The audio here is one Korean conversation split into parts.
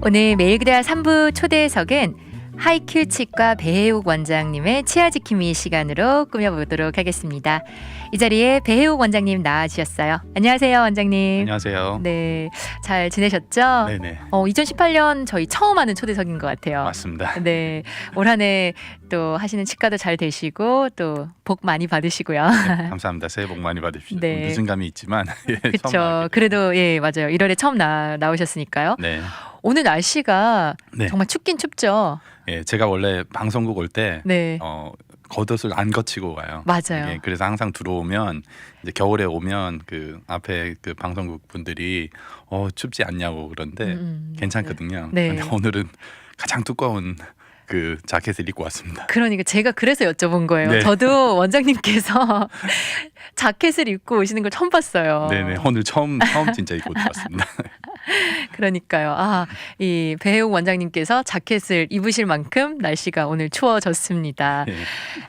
오늘 매일그대와 3부 초대석은 하이큐 치과 배혜욱 원장님의 치아 지킴이 시간으로 꾸며보도록 하겠습니다. 이 자리에 배혜욱 원장님 나와주셨어요. 안녕하세요, 원장님. 안녕하세요. 네, 잘 지내셨죠? 네네. 2018년 저희 처음 하는 초대석인 것 같아요. 맞습니다. 네, 올 한 해 또 하시는 치과도 잘 되시고 또 복 많이 받으시고요. 네, 감사합니다. 새해 복 많이 받으십시오. 네. 늦은 감이 있지만 그렇죠. 그래도 예 맞아요. 1월에 처음 나오셨으니까요. 네. 오늘 날씨가 네. 정말 춥긴 춥죠. 예, 제가 원래 방송국 올 때 네, 겉옷을 안 거치고 가요. 맞아요. 예, 그래서 항상 들어오면 이제 겨울에 오면 그 앞에 그 방송국 분들이 춥지 않냐고 그런데 괜찮거든요. 네. 근데 오늘은 가장 두꺼운 그 자켓을 입고 왔습니다. 그러니까 제가 그래서 여쭤본 거예요. 네. 저도 원장님께서 자켓을 입고 오시는 걸 처음 봤어요. 네네. 오늘 처음 진짜 입고 들어왔습니다. 그러니까요. 이 배혜욱 원장님께서 자켓을 입으실 만큼 날씨가 오늘 추워졌습니다. 네.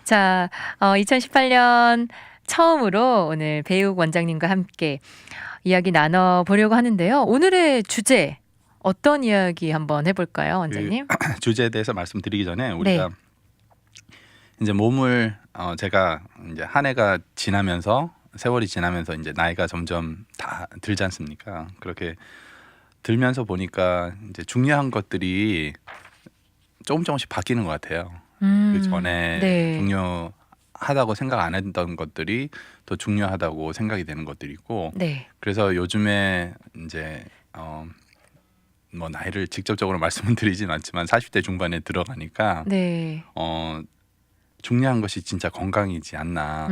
자, 2018년 처음으로 오늘 배혜욱 원장님과 함께 이야기 나눠보려고 하는데요. 오늘의 주제 어떤 이야기 한번 해볼까요, 원장님? 주제에 대해서 말씀드리기 전에 우리가 이제 몸을 제가 이제 한 해가 지나면서 세월이 지나면서 이제 나이가 점점 다 들지 않습니까? 그렇게 들면서 보니까 이제 중요한 것들이 조금씩 바뀌는 것 같아요. 그 전에 네. 중요하다고 생각 안 했던 것들이 더 중요하다고 생각이 되는 것들이고, 네. 그래서 요즘에 이제 뭐 나이를 직접적으로 말씀은 드리진 않지만 40대 중반에 들어가니까 네. 중요한 것이 진짜 건강이지 않나.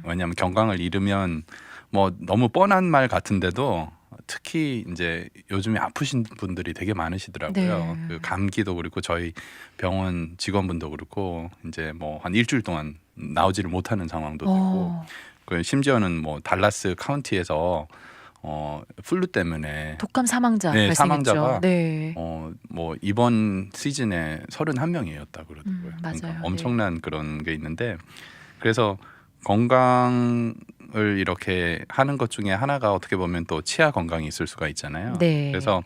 왜냐하면 건강을 잃으면 뭐 너무 뻔한 말 같은데도 특히 이제 요즘에 아프신 분들이 되게 많으시더라고요. 네. 그 감기도 그렇고 저희 병원 직원분도 그렇고 이제 뭐 한 일주일 동안 나오지를 못하는 상황도 되고, 그 심지어는 뭐 달라스 카운티에서 플루 때문에 독감 사망자 네, 발생했죠. 사망자가 네. 뭐 이번 시즌에 31명이었다 그러더라고요. 맞아요. 그러니까 엄청난 그런 게 있는데, 그래서 건강을 이렇게 하는 것 중에 하나가 어떻게 보면 또 치아 건강이 있을 수가 있잖아요. 네. 그래서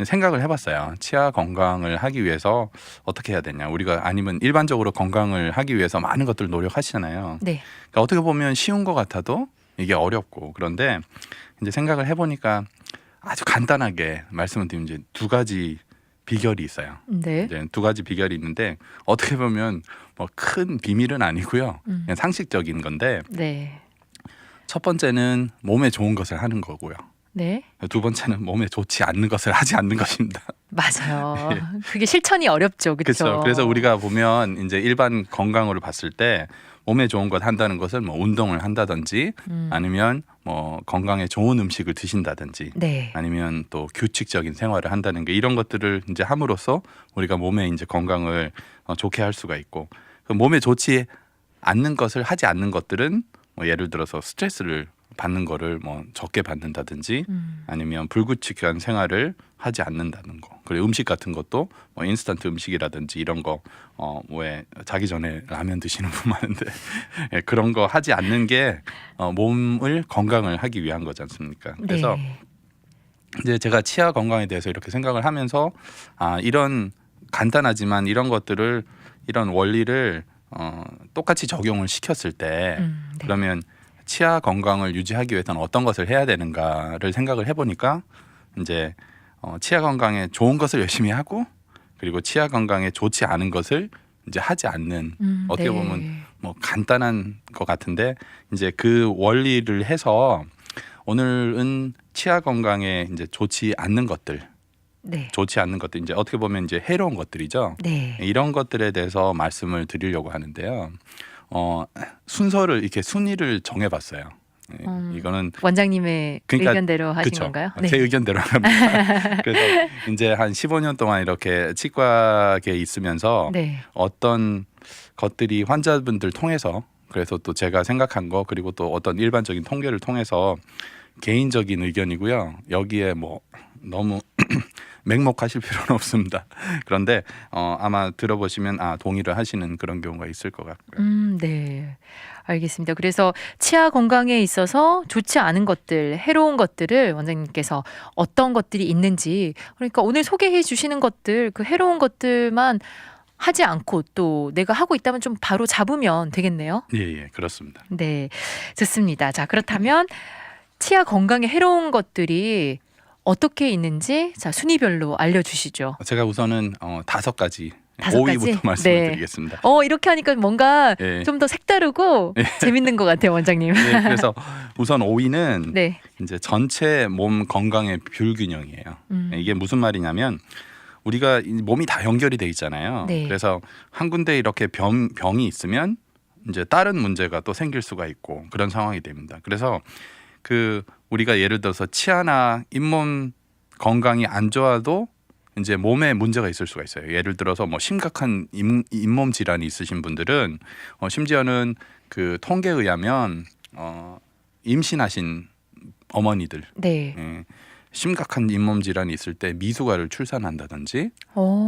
생각을 해봤어요. 치아 건강을 하기 위해서 어떻게 해야 되냐. 우리가 아니면 일반적으로 건강을 하기 위해서 많은 것들 노력하시잖아요. 네. 그러니까 어떻게 보면 쉬운 것 같아도 이게 어렵고, 그런데 이제 생각을 해보니까 아주 간단하게 말씀을 드리면 이제 두 가지 비결이 있어요. 네. 이제 두 가지 비결이 있는데 어떻게 보면 뭐 큰 비밀은 아니고요. 그냥 상식적인 건데, 네. 첫 번째는 몸에 좋은 것을 하는 거고요. 네. 두 번째는 몸에 좋지 않는 것을 하지 않는 것입니다. 맞아요. 그게 실천이 어렵죠. 그렇죠. 그렇죠. 그래서 우리가 보면 이제 일반 건강으로 봤을 때 몸에 좋은 것 한다는 것은 뭐 운동을 한다든지 아니면 뭐 건강에 좋은 음식을 드신다든지 네. 아니면 또 규칙적인 생활을 한다는 게, 이런 것들을 이제 함으로써 우리가 몸의 이제 건강을 좋게 할 수가 있고, 그 몸에 좋지 않는 것을 하지 않는 것들은 뭐 예를 들어서 스트레스를 받는 거를 뭐 적게 받는다든지 아니면 불규칙한 생활을 하지 않는다는 거, 그리고 음식 같은 것도 뭐 인스턴트 음식이라든지 이런 거 왜 자기 전에 라면 드시는 분 많은데 예, 그런 거 하지 않는 게 몸을 건강을 하기 위한 거지 않습니까? 그래서 네. 이제 제가 치아 건강에 대해서 이렇게 생각을 하면서 이런 간단하지만 이런 것들을, 이런 원리를 똑같이 적용을 시켰을 때 네. 그러면 치아 건강을 유지하기 위해서는 어떤 것을 해야 되는가를 생각을 해보니까 이제 치아 건강에 좋은 것을 열심히 하고, 그리고 치아 건강에 좋지 않은 것을 이제 하지 않는, 어떻게 네. 보면 뭐 간단한 것 같은데 이제 그 원리를 해서 오늘은 치아 건강에 이제 좋지 않는 것들, 네. 이제 어떻게 보면 이제 해로운 것들이죠. 네. 이런 것들에 대해서 말씀을 드리려고 하는데요. 순서를 이렇게 순위를 정해봤어요. 이거는 원장님의 그러니까 의견대로 하신 그쵸. 건가요? 제 의견대로 합니다. 그래서 이제 한 15년 동안 이렇게 치과계에 있으면서 네. 어떤 것들이 환자분들 통해서, 그래서 또 제가 생각한 거, 그리고 또 어떤 일반적인 통계를 통해서 개인적인 의견이고요. 여기에 뭐 너무 맹목하실 필요는 없습니다. 그런데 아마 들어보시면 동의를 하시는 그런 경우가 있을 것 같고요. 네. 알겠습니다. 그래서 치아 건강에 있어서 좋지 않은 것들, 해로운 것들을 원장님께서 어떤 것들이 있는지, 그러니까 오늘 소개해 주시는 것들, 그 해로운 것들만 하지 않고 또 내가 하고 있다면 좀 바로 잡으면 되겠네요. 예, 그렇습니다. 네. 좋습니다. 자, 그렇다면 치아 건강에 해로운 것들이 어떻게 있는지 자, 순위별로 알려주시죠. 제가 우선은 5가지, 5가지? 5위부터 말씀을 네. 드리겠습니다. 이렇게 하니까 뭔가 예. 좀 더 색다르고 재밌는 것 같아요, 원장님. 예, 그래서 우선 5위는 네. 이제 전체 몸 건강의 불균형이에요. 이게 무슨 말이냐면 우리가 이 몸이 다 연결이 돼 있잖아요. 네. 그래서 한 군데 이렇게 병이 있으면 이제 다른 문제가 또 생길 수가 있고 그런 상황이 됩니다. 그래서 우리가 예를 들어서 치아나 잇몸 건강이 안 좋아도 이제 몸에 문제가 있을 수가 있어요. 예를 들어서 뭐 심각한 잇몸 질환이 있으신 분들은 심지어는 그 통계에 의하면 임신하신 어머니들 네. 심각한 잇몸 질환이 있을 때 미숙아를 출산한다든지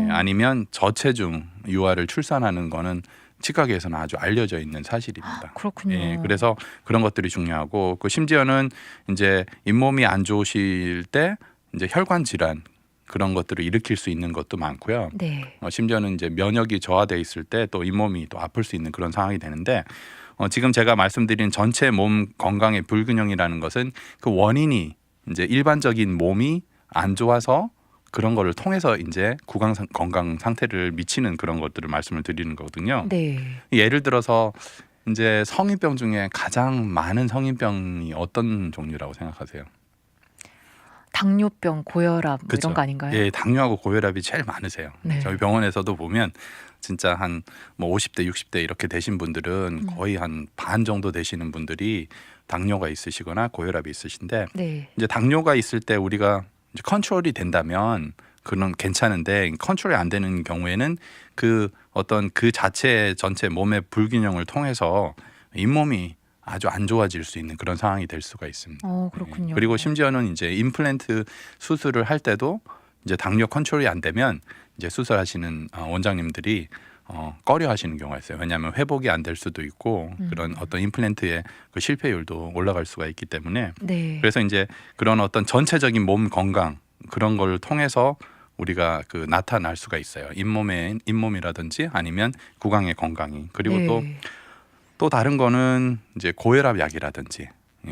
아니면 저체중 유아를 출산하는 거는 치과계에서는 아주 알려져 있는 사실입니다. 그렇군요. 예, 그래서 그런 것들이 중요하고 심지어는 이제 잇몸이 안 좋으실 때 이제 혈관 질환 그런 것들을 일으킬 수 있는 것도 많고요. 네. 심지어는 이제 면역이 저하돼 있을 때 또 잇몸이 또 아플 수 있는 그런 상황이 되는데 지금 제가 말씀드린 전체 몸 건강의 불균형이라는 것은 그 원인이 이제 일반적인 몸이 안 좋아서 그런 거를 통해서 이제 구강 건강 상태를 미치는 그런 것들을 말씀을 드리는 거거든요. 네. 예를 들어서 이제 성인병 중에 가장 많은 성인병이 어떤 종류라고 생각하세요? 당뇨병, 고혈압 뭐 그쵸? 이런 거 아닌가요? 예, 당뇨하고 고혈압이 제일 많으세요. 네. 저희 병원에서도 보면 진짜 한 뭐 50대, 60대 이렇게 되신 분들은 거의 한 반 정도 되시는 분들이 당뇨가 있으시거나 고혈압이 있으신데 네. 이제 당뇨가 있을 때 우리가 이제 컨트롤이 된다면 그런 괜찮은데 컨트롤이 안 되는 경우에는 그 어떤 그 자체 전체 몸의 불균형을 통해서 잇몸이 아주 안 좋아질 수 있는 그런 상황이 될 수가 있습니다. 그렇군요. 그리고 심지어는 이제 임플란트 수술을 할 때도 이제 당뇨 컨트롤이 안 되면 이제 수술하시는 원장님들이 꺼려 하시는 경우가 있어요. 왜냐하면 회복이 안 될 수도 있고 그런 어떤 임플란트의 그 실패율도 올라갈 수가 있기 때문에 네. 그래서 이제 그런 어떤 전체적인 몸 건강 그런 걸 통해서 우리가 나타날 수가 있어요. 잇몸이라든지 아니면 구강의 건강이 그리고 네. 또 다른 거는 이제 고혈압 약이라든지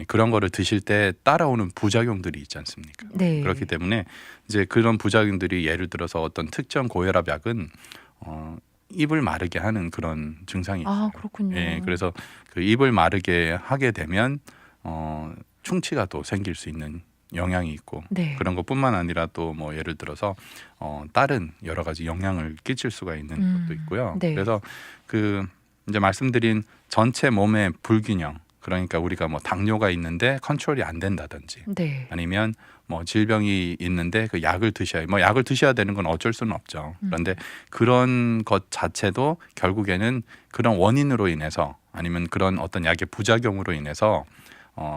그런 거를 드실 때 따라오는 부작용들이 있지 않습니까? 네. 그렇기 때문에 이제 그런 부작용들이 예를 들어서 어떤 특정 고혈압 약은 입을 마르게 하는 그런 증상이 있어요. 그렇군요. 예, 그래서 그 입을 마르게 하게 되면 충치가 또 생길 수 있는 영향이 있고 네. 그런 것뿐만 아니라 또 뭐 예를 들어서 다른 여러 가지 영향을 끼칠 수가 있는 것도 있고요. 네. 그래서 이제 말씀드린 전체 몸의 불균형 그러니까 우리가 뭐 당뇨가 있는데 컨트롤이 안 된다든지 네. 아니면 뭐 질병이 있는데 그 약을 드셔야 되는 건 어쩔 수는 없죠. 그런데 그런 것 자체도 결국에는 그런 원인으로 인해서 아니면 그런 어떤 약의 부작용으로 인해서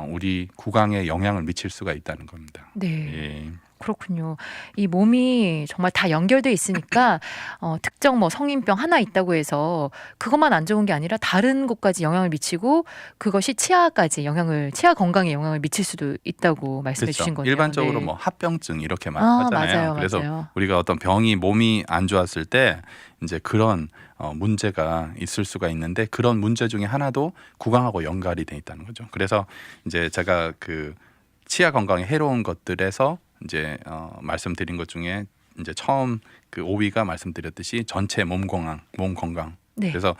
우리 구강에 영향을 미칠 수가 있다는 겁니다. 네. 예. 그렇군요. 이 몸이 정말 다 연결돼 있으니까 특정 뭐 성인병 하나 있다고 해서 그것만 안 좋은 게 아니라 다른 곳까지 영향을 미치고 그것이 치아 건강에 영향을 미칠 수도 있다고 말씀해 그렇죠. 주신 거네요. 일반적으로 네. 뭐 합병증 이렇게 말하잖아요. 맞아요. 그래서 맞아요. 우리가 어떤 몸이 안 좋았을 때 이제 그런 문제가 있을 수가 있는데 그런 문제 중에 하나도 구강하고 연관이 돼 있다는 거죠. 그래서 이제 제가 그 치아 건강에 해로운 것들에서 이제 말씀드린 것 중에 이제 처음 그 5위가 말씀드렸듯이 전체 몸 건강. 네. 그래서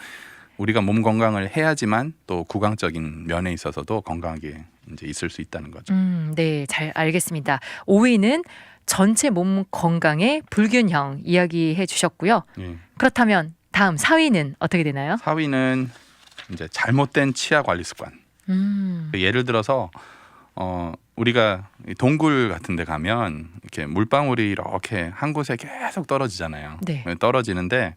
우리가 몸 건강을 해야지만 또 구강적인 면에 있어서도 건강하게 이제 있을 수 있다는 거죠. 네, 잘 알겠습니다. 5위는 전체 몸 건강의 불균형 이야기해 주셨고요. 예. 그렇다면 다음 4위는 어떻게 되나요? 4위는 이제 잘못된 치아 관리 습관. 예를 들어서 우리가 동굴 같은 데 가면 이렇게 물방울이 이렇게 한 곳에 계속 떨어지잖아요. 네. 떨어지는데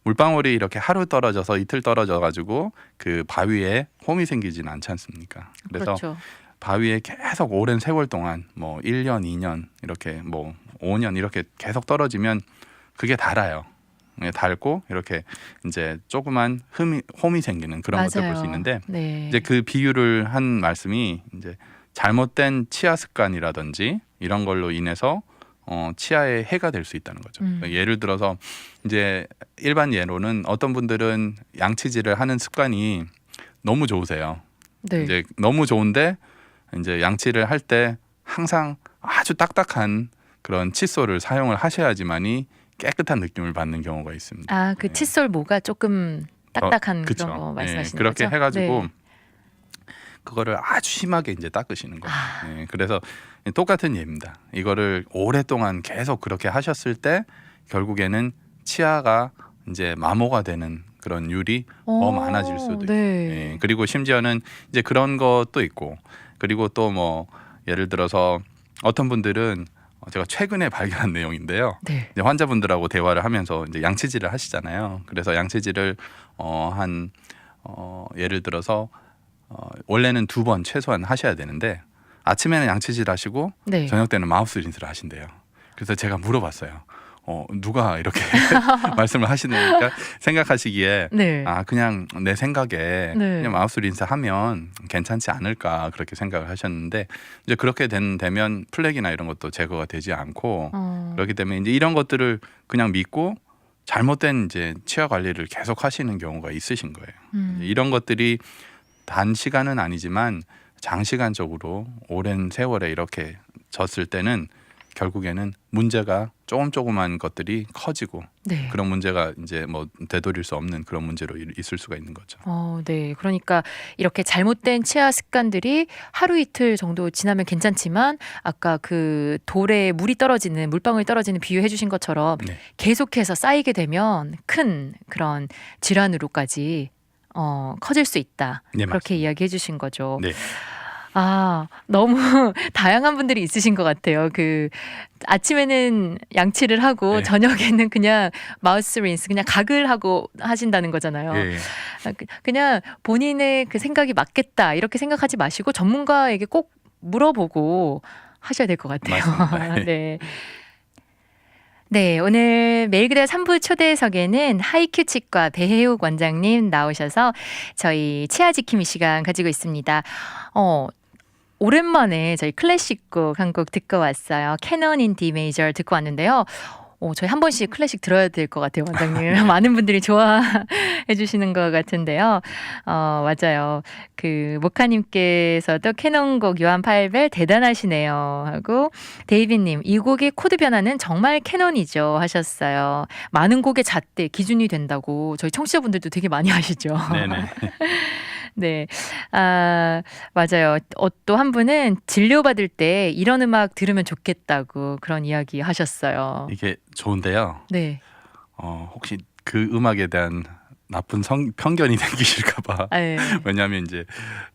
물방울이 이렇게 하루 떨어져서 이틀 떨어져 가지고 그 바위에 홈이 생기지는 않지 않습니까? 그래서 그렇죠. 바위에 계속 오랜 세월 동안 뭐 1년, 2년 이렇게 뭐 5년 이렇게 계속 떨어지면 그게 달아요. 닳고 이렇게 이제 조그만 홈이 생기는 그런 것들 볼 수 있는데 네. 이제 그 비유를 한 말씀이 이제 잘못된 치아 습관이라든지 이런 걸로 인해서 치아에 해가 될 수 있다는 거죠. 예를 들어서 이제 일반 예로는 어떤 분들은 양치질을 하는 습관이 너무 좋으세요. 네. 이제 너무 좋은데 이제 양치를 할 때 항상 아주 딱딱한 그런 칫솔을 사용을 하셔야지만이 깨끗한 느낌을 받는 경우가 있습니다. 아, 그 네. 칫솔 모가 조금 딱딱한 그쵸. 그런 거 말씀하시는 그렇게 거죠? 해가지고 네. 그거를 아주 심하게 이제 닦으시는 거예요. 아. 그래서 똑같은 예입니다. 이거를 오랫동안 계속 그렇게 하셨을 때 결국에는 치아가 이제 마모가 되는 그런 율이 더 많아질 수도 있고, 네. 그리고 심지어는 이제 그런 것도 있고, 그리고 또 뭐 예를 들어서 어떤 분들은 제가 최근에 발견한 내용인데요. 네. 이제 환자분들하고 대화를 하면서 이제 양치질을 하시잖아요. 그래서 양치질을 예를 들어서 원래는 2번 최소한 하셔야 되는데 아침에는 양치질 하시고 네. 저녁 때는 마우스 린스를 하신대요. 그래서 제가 물어봤어요. 누가 이렇게 말씀을 하시니까 생각하시기에 네. 그냥 내 생각에 네. 그냥 마우스 린스 하면 괜찮지 않을까 그렇게 생각을 하셨는데 이제 그렇게 되면 플렉이나 이런 것도 제거가 되지 않고 그렇기 때문에 이제 이런 것들을 그냥 믿고 잘못된 이제 치아 관리를 계속 하시는 경우가 있으신 거예요. 이제 이런 것들이 단시간은 아니지만 장시간적으로 오랜 세월에 이렇게 졌을 때는 결국에는 문제가 조그만 것들이 커지고 네. 그런 문제가 이제 뭐 되돌릴 수 없는 그런 문제로 있을 수가 있는 거죠. 네. 그러니까 이렇게 잘못된 치아 습관들이 하루 이틀 정도 지나면 괜찮지만 아까 그 돌에 물방울이 떨어지는 비유해 주신 것처럼 네. 계속해서 쌓이게 되면 큰 그런 질환으로까지 커질 수 있다. 네, 그렇게 맞습니다. 이야기해 주신 거죠. 네. 너무 다양한 분들이 있으신 것 같아요. 그 아침에는 양치를 하고 네. 저녁에는 그냥 마우스 린스 그냥 가글하고 하신다는 거잖아요. 예. 그냥 본인의 그 생각이 맞겠다 이렇게 생각하지 마시고 전문가에게 꼭 물어보고 하셔야 될 것 같아요. 맞습니다. 네. 네, 오늘 매일 그대 3부 초대석에는 하이큐 치과 배혜욱 원장님 나오셔서 저희 치아 지킴이 시간 가지고 있습니다. 오랜만에 저희 클래식곡 한 곡 듣고 왔어요. 캐논 인 D 메이저 듣고 왔는데요. 저희 한 번씩 클래식 들어야 될 것 같아요, 원장님. 많은 분들이 좋아해 주시는 것 같은데요. 맞아요. 그 모카님께서도 캐논곡 요한 8벨 대단하시네요 하고 데이비님 이 곡의 코드 변화는 정말 캐논이죠 하셨어요. 많은 곡의 잣대 기준이 된다고 저희 청취자분들도 되게 많이 하시죠. 네네. 네. 맞아요. 또 한 분은 진료받을 때 이런 음악 들으면 좋겠다고 그런 이야기 하셨어요. 이게 좋은데요. 네. 혹시 그 음악에 대한 나쁜 편견이 생기실까봐. 네. 왜냐하면 이제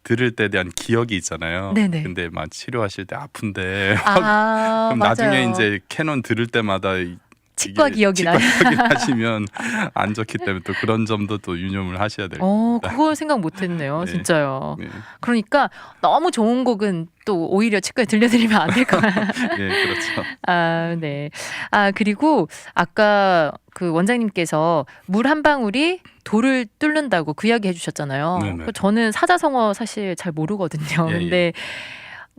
들을 때 대한 기억이 있잖아요. 네네. 근데 막 치료하실 때 아픈데 맞아요. 그럼 나중에 이제 캐논 들을 때마다 치과 기억이 나요. 치과 기억이 나시면 안 좋기 때문에 또 그런 점도 또 유념을 하셔야 될 겁니다. 그거 생각 못했네요. 네. 진짜요. 네. 그러니까 너무 좋은 곡은 또 오히려 치과에 들려드리면 안 될 것 같아요. 네, 그렇죠. 네. 그리고 아까 그 원장님께서 물 한 방울이 돌을 뚫는다고 그 이야기 해주셨잖아요. 네네. 저는 사자성어 사실 잘 모르거든요. 예, 예. 근데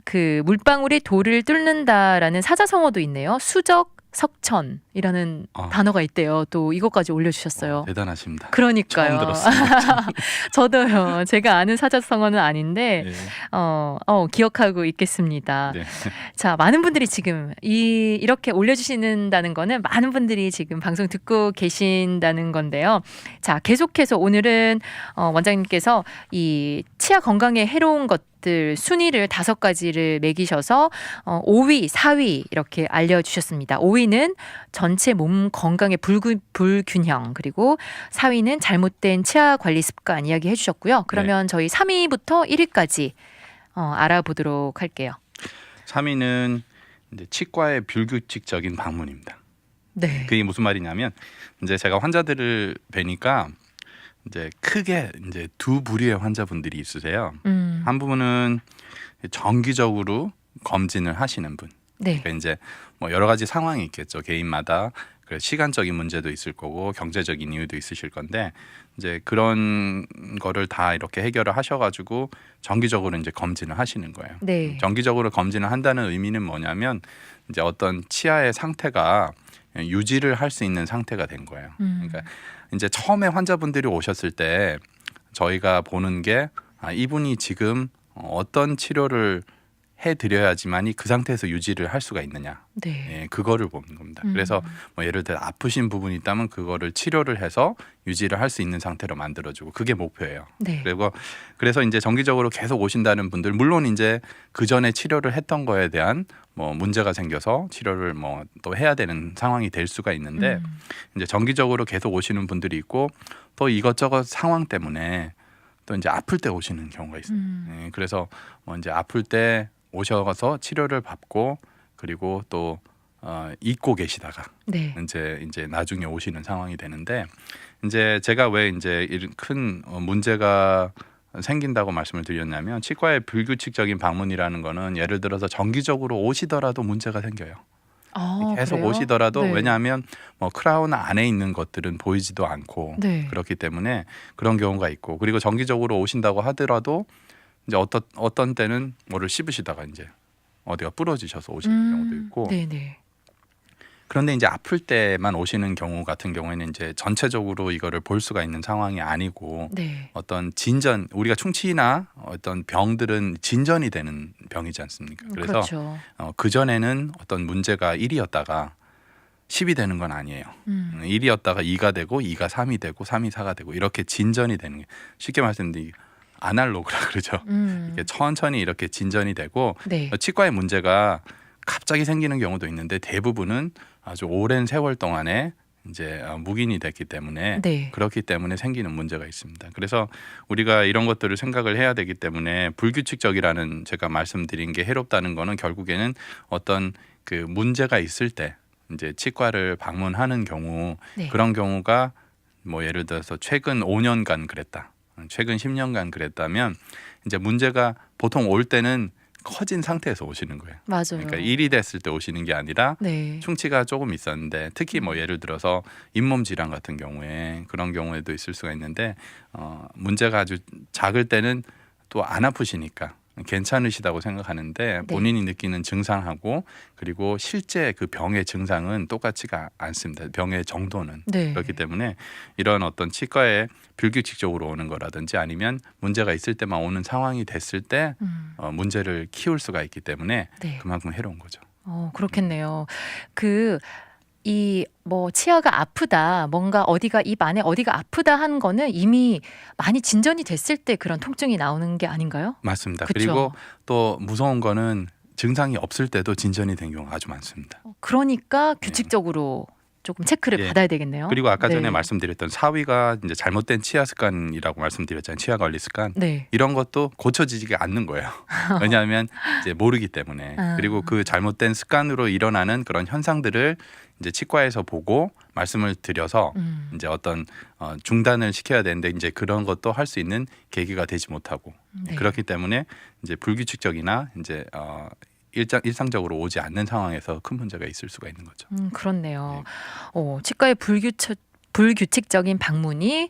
그 물방울이 돌을 뚫는다라는 사자성어도 있네요. 수적 석천이라는 단어가 있대요. 또 이것까지 올려주셨어요. 대단하십니다. 그러니까요. 처음 들었습니다. 저도요. 제가 아는 사자성어는 아닌데 네. 기억하고 있겠습니다. 네. 자, 많은 분들이 지금 이렇게 올려주시는다는 거는 많은 분들이 지금 방송 듣고 계신다는 건데요. 자, 계속해서 오늘은 원장님께서 이 치아 건강에 해로운 것들 순위를 5가지를 매기셔서 5위, 4위 이렇게 알려주셨습니다. 5위는 전체 몸 건강의 불균형, 그리고 4위는 잘못된 치아 관리 습관 이야기 해주셨고요. 그러면 저희 3위부터 1위까지 알아보도록 할게요. 3위는 이제 치과의 불규칙적인 방문입니다. 네. 그게 무슨 말이냐면 이제 제가 환자들을 뵈니까 이제 크게 이제 2부류의 환자분들이 있으세요. 한 부분은 정기적으로 검진을 하시는 분. 네. 그러니까 이제 뭐 여러 가지 상황이 있겠죠. 개인마다 그 시간적인 문제도 있을 거고 경제적인 이유도 있으실 건데 이제 그런 거를 다 이렇게 해결을 하셔가지고 정기적으로 이제 검진을 하시는 거예요. 네. 정기적으로 검진을 한다는 의미는 뭐냐면 이제 어떤 치아의 상태가 유지를 할 수 있는 상태가 된 거예요. 그러니까 이제 처음에 환자분들이 오셨을 때 저희가 보는 게 이분이 지금 어떤 치료를 해드려야지만이 그 상태에서 유지를 할 수가 있느냐. 네. 예, 그거를 보는 겁니다. 그래서 뭐 예를 들어 아프신 부분이 있다면 그거를 치료를 해서 유지를 할 수 있는 상태로 만들어주고 그게 목표예요. 네. 그리고 그래서 이제 정기적으로 계속 오신다는 분들 물론 이제 그 전에 치료를 했던 거에 대한 뭐 문제가 생겨서 치료를 뭐 또 해야 되는 상황이 될 수가 있는데 이제 정기적으로 계속 오시는 분들이 있고 또 이것저것 상황 때문에 또 이제 아플 때 오시는 경우가 있어요. 예, 그래서 뭐 이제 아플 때 오셔서 치료를 받고 그리고 또 잊고 계시다가 네. 이제 나중에 오시는 상황이 되는데 이제 제가 왜 이제 이런 큰 문제가 생긴다고 말씀을 드렸냐면 치과의 불규칙적인 방문이라는 거는 예를 들어서 정기적으로 오시더라도 문제가 생겨요. 계속 그래요? 오시더라도 네. 왜냐하면 뭐 크라운 안에 있는 것들은 보이지도 않고 네. 그렇기 때문에 그런 경우가 있고 그리고 정기적으로 오신다고 하더라도 이제 어떤 때는 뭐를 씹으시다가 이제 어디가 부러지셔서 오시는 경우도 있고 네네. 그런데 이제 아플 때만 오시는 경우 같은 경우에는 이제 전체적으로 이거를 볼 수가 있는 상황이 아니고 네. 어떤 진전 우리가 충치나 어떤 병들은 진전이 되는 병이지 않습니까? 그래서 그렇죠. 그 전에는 어떤 문제가 1이었다가 10이 되는 건 아니에요. 1이었다가 2가 되고 2가 3이 되고 3이 4가 되고 이렇게 진전이 되는 게 쉽게 말씀드리면 아날로그라 그러죠. 이렇게 천천히 이렇게 진전이 되고 네. 치과의 문제가 갑자기 생기는 경우도 있는데 대부분은 아주 오랜 세월 동안에 이제 묵인이 됐기 때문에 네. 그렇기 때문에 생기는 문제가 있습니다. 그래서 우리가 이런 것들을 생각을 해야 되기 때문에 불규칙적이라는 제가 말씀드린 게 해롭다는 거는 결국에는 어떤 그 문제가 있을 때 이제 치과를 방문하는 경우 네. 그런 경우가 뭐 예를 들어서 최근 5년간 그랬다. 최근 10년간 그랬다면 이제 문제가 보통 올 때는 커진 상태에서 오시는 거예요. 맞아요. 그러니까 1이 됐을 때 오시는 게 아니라 네. 충치가 조금 있었는데 특히 뭐 예를 들어서 잇몸 질환 같은 경우에 그런 경우에도 있을 수가 있는데 문제가 아주 작을 때는 또 안 아프시니까 괜찮으시다고 생각하는데 네. 본인이 느끼는 증상하고 그리고 실제 그 병의 증상은 똑같지가 않습니다. 병의 정도는. 네. 그렇기 때문에 이런 어떤 치과에 불규칙적으로 오는 거라든지 아니면 문제가 있을 때만 오는 상황이 됐을 때 문제를 키울 수가 있기 때문에 네. 그만큼 해로운 거죠. 그렇겠네요. 뭐 치아가 아프다, 뭔가 어디가 입 안에 어디가 아프다 하는 거는 이미 많이 진전이 됐을 때 그런 통증이 나오는 게 아닌가요? 맞습니다. 그쵸? 그리고 또 무서운 거는 증상이 없을 때도 진전이 된 경우가 아주 많습니다. 그러니까 규칙적으로 조금 체크를 예. 받아야 되겠네요. 그리고 아까 전에 네. 말씀드렸던 사위가 이제 잘못된 치아 습관이라고 말씀드렸잖아요. 치아 관리 습관. 네. 이런 것도 고쳐지지가 않는 거예요. 왜냐하면 이제 모르기 때문에. 그리고 그 잘못된 습관으로 일어나는 그런 현상들을 이제 치과에서 보고 말씀을 드려서 이제 어떤 중단을 시켜야 되는데 이제 그런 것도 할 수 있는 계기가 되지 못하고 네. 그렇기 때문에 이제 불규칙적이나 이제 일상적으로 오지 않는 상황에서 큰 문제가 있을 수가 있는 거죠. 그렇네요. 치과의 불규칙적인 방문이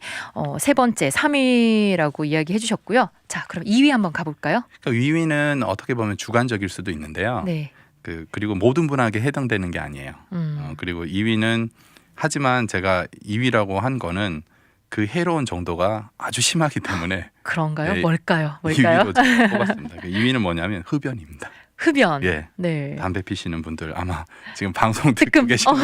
세 번째 3위라고 이야기해 주셨고요. 자, 그럼 2위 한번 가볼까요? 그러니까 위위는 어떻게 보면 주관적일 수도 있는데요. 네. 그리고 모든 분에게 해당되는 게 아니에요. 그리고 2위는 하지만 제가 2위라고 한 거는 그 해로운 정도가 아주 심하기 때문에 그런가요? 네, 뭘까요? 2위로 뽑았습니다. 2위는 뭐냐면 흡연입니다. 흡연. 예. 네. 담배 피시는 분들 아마 지금 방송 듣고 뜨끔. 계시는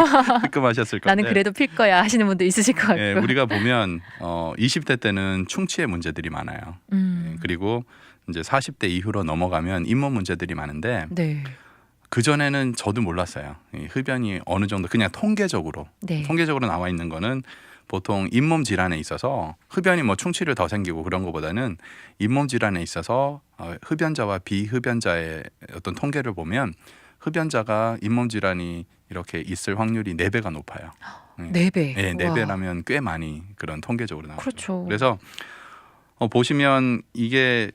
뜨끔하셨을 건데 나는 그래도 필 거야 하시는 분도 있으실 것 같고. 예, 우리가 보면 20대 때는 충치의 문제들이 많아요. 예, 그리고 이제 40대 이후로 넘어가면 잇몸 문제들이 많은데 네. 그 전에는 저도 몰랐어요. 이 흡연이 어느 정도 그냥 통계적으로 나와 있는 거는 보통 잇몸 질환에 있어서 흡연이 뭐 충치를 더 생기고 그런 것보다는 잇몸 질환에 있어서 흡연자와 비흡연자의 어떤 통계를 보면 흡연자가 잇몸 질환이 이렇게 있을 확률이 4배가 높아요. 4배. 네, 4배라면 꽤 많이 그런 통계적으로 나오죠. 그렇죠. 그래서 보시면 이게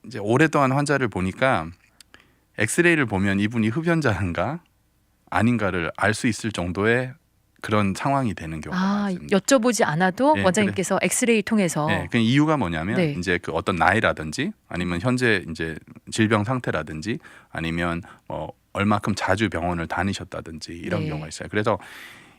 이제 오랫동안 환자를 보니까 엑스레이를 보면 이분이 흡연자인가 아닌가를 알 수 있을 정도의 그런 상황이 되는 경우가 많습니다. 여쭤보지 않아도 예, 원장님께서 엑스레이 통해서 네, 그 이유가 뭐냐면 네. 이제 그 어떤 나이라든지 아니면 현재 이제 질병 상태라든지 아니면 얼마큼 자주 병원을 다니셨다든지 이런 네. 경우가 있어요. 그래서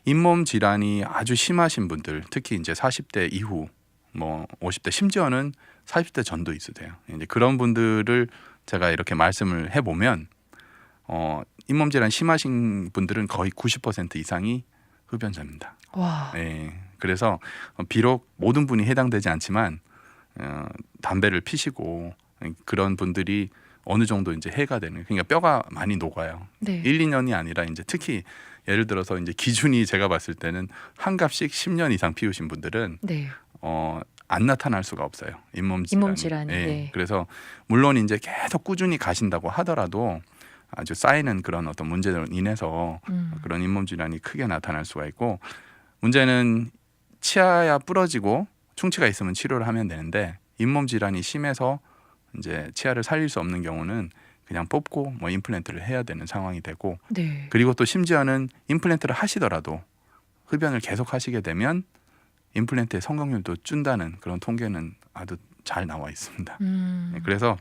잇몸 질환이 아주 심하신 분들, 특히 이제 40대 이후, 50대 심지어는 40대 전도 있으세요. 이제 그런 분들을 제가 이렇게 말씀을 해보면 잇몸 질환 심하신 분들은 거의 90% 이상이 흡연자입니다. 와. 네, 그래서 비록 모든 분이 해당되지 않지만 담배를 피시고 그런 분들이 어느 정도 이제 해가 되는, 그러니까 뼈가 많이 녹아요. 네. 1, 2년이 아니라 이제 특히 예를 들어서 이제 기준이 제가 봤을 때는 한 갑씩 10년 이상 피우신 분들은 네. 안 나타날 수가 없어요. 잇몸 질환이. 예, 네. 그래서 물론 이제 계속 꾸준히 가신다고 하더라도 아주 쌓이는 그런 어떤 문제로 인해서 그런 잇몸 질환이 크게 나타날 수가 있고, 문제는 치아야 부러지고 충치가 있으면 치료를 하면 되는데 잇몸 질환이 심해서 이제 치아를 살릴 수 없는 경우는 그냥 뽑고 임플란트를 해야 되는 상황이 되고, 네. 그리고 또 심지어는 임플란트를 하시더라도 흡연을 계속 하시게 되면 임플란트의 성공률도 준다는 그런 통계는 아주 잘 나와 있습니다. 네, 그래서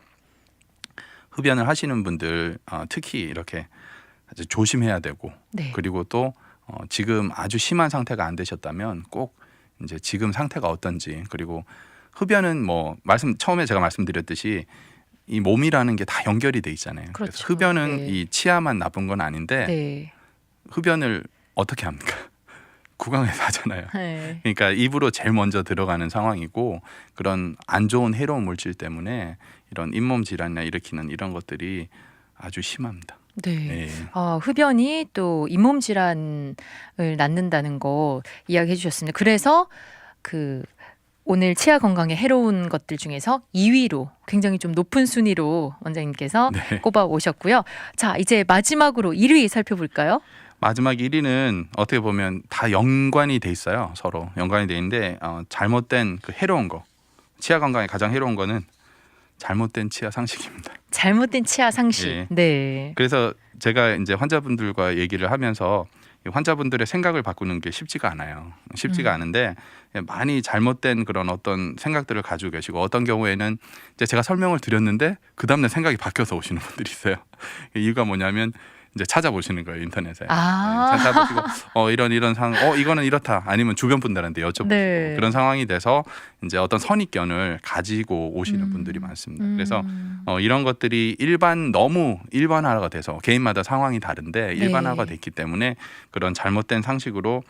흡연을 하시는 분들 특히 이렇게 아주 조심해야 되고, 네. 그리고 또 지금 아주 심한 상태가 안 되셨다면 꼭 이제 지금 상태가 어떤지, 그리고 흡연은 처음에 제가 말씀드렸듯이 이 몸이라는 게 다 연결이 돼 있잖아요. 그렇죠. 그래서 흡연은 네. 이 치아만 나쁜 건 아닌데 네. 흡연을 어떻게 합니까? 구강에서 하잖아요. 네. 그러니까 입으로 제일 먼저 들어가는 상황이고, 그런 안 좋은 해로운 물질 때문에 이런 잇몸 질환이나 일으키는 이런 것들이 아주 심합니다. 네. 네. 흡연이 또 잇몸 질환을 낳는다는 거 이야기해 주셨습니다. 그래서 오늘 치아 건강에 해로운 것들 중에서 2위로 굉장히 좀 높은 순위로 원장님께서 네. 꼽아 오셨고요. 자, 이제 마지막으로 1위 살펴볼까요? 마지막 1위는 어떻게 보면 다 연관이 돼 있어요. 서로 연관이 돼 있는데 잘못된 그 해로운 거, 치아 건강에 가장 해로운 거는 잘못된 치아 상식입니다. 잘못된 치아 상식. 예. 네. 그래서 제가 이제 환자분들과 얘기를 하면서 이 환자분들의 생각을 바꾸는 게 쉽지가 않아요. 쉽지가 않은데 많이 잘못된 그런 어떤 생각들을 가지고 계시고, 어떤 경우에는 이제 제가 설명을 드렸는데 그 다음날 생각이 바뀌어서 오시는 분들이 있어요. 이유가 뭐냐면 이제 찾아보시는 거예요, 인터넷에. 아. 네, 찾아보시고 이런 상황, 이거는 이렇다, 아니면 주변 분들한테 여쭤보시고 네. 그런 상황이 돼서 이제 어떤 선입견을 가지고 오시는 분들이 많습니다. 그래서 이런 것들이 너무 일반화가 돼서 개인마다 상황이 다른데 일반화가 됐기 때문에 그런 잘못된 상식으로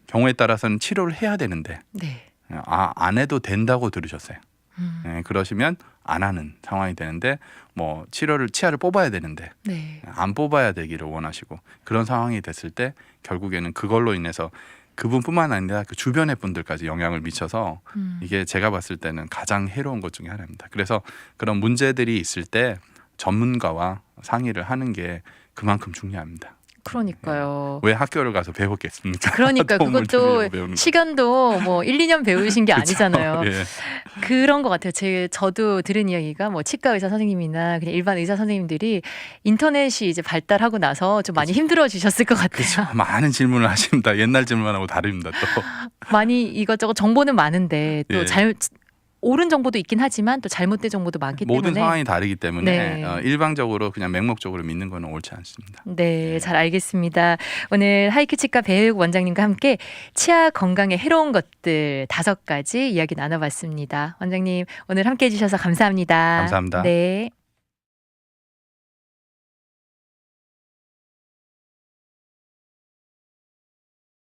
경우에 따라서는 치료를 해야 되는데 네. 안 해도 된다고 들으셨어요. 네, 그러시면 안 하는 상황이 되는데 치아를 뽑아야 되는데 네. 안 뽑아야 되기를 원하시고, 그런 상황이 됐을 때 결국에는 그걸로 인해서 그분뿐만 아니라 그 주변의 분들까지 영향을 미쳐서 이게 제가 봤을 때는 가장 해로운 것 중에 하나입니다. 그래서 그런 문제들이 있을 때 전문가와 상의를 하는 게 그만큼 중요합니다. 그러니까요. 왜 학교를 가서 배웠겠습니까? 그러니까 도움을 그것도 드리려고 배우는 거. 시간도 1, 2년 배우신 게 아니잖아요. 예. 그런 것 같아요. 저도 들은 이야기가 치과 의사 선생님이나 그냥 일반 의사 선생님들이 인터넷이 이제 발달하고 나서 좀 많이 힘들어지셨을 것 같아요. 그렇죠. 많은 질문을 하십니다. 옛날 질문하고 다릅니다. 또 많이 이것저것 정보는 많은데 또 예. 옳은 정보도 있긴 하지만 또 잘못된 정보도 많기 모든 때문에 상황이 다르기 때문에 네. 일방적으로 그냥 맹목적으로 믿는 거는 옳지 않습니다. 네, 잘 알겠습니다. 오늘 하이큐 치과 배혜욱 원장님과 함께 치아 건강에 해로운 것들 5가지 이야기 나눠봤습니다. 원장님 오늘 함께 해주셔서 감사합니다. 감사합니다. 네.